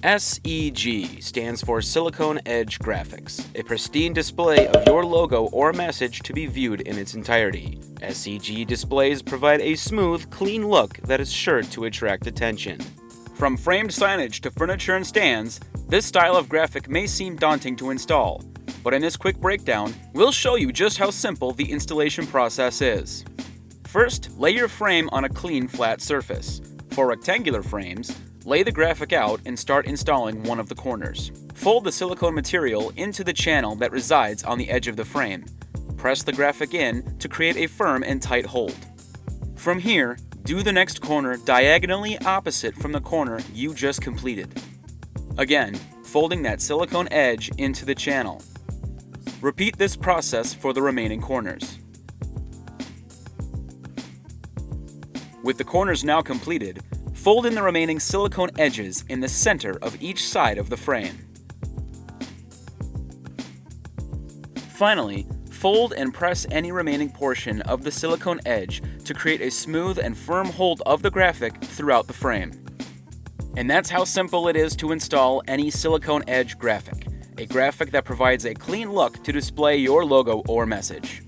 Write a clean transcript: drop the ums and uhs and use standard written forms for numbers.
SEG stands for Silicone Edge Graphics, a pristine display of your logo or message to be viewed in its entirety. SEG displays provide a smooth, clean look that is sure to attract attention. From framed signage to furniture and stands, this style of graphic may seem daunting to install, but in this quick breakdown, we'll show you just how simple the installation process is. First, lay your frame on a clean, flat surface. For rectangular frames, lay the graphic out and start installing one of the corners. Fold the silicone material into the channel that resides on the edge of the frame. Press the graphic in to create a firm and tight hold. From here, do the next corner diagonally opposite from the corner you just completed. Again, folding that silicone edge into the channel. Repeat this process for the remaining corners. With the corners now completed, fold in the remaining silicone edges in the center of each side of the frame. Finally, fold and press any remaining portion of the silicone edge to create a smooth and firm hold of the graphic throughout the frame. And that's how simple it is to install any silicone edge graphic, a graphic that provides a clean look to display your logo or message.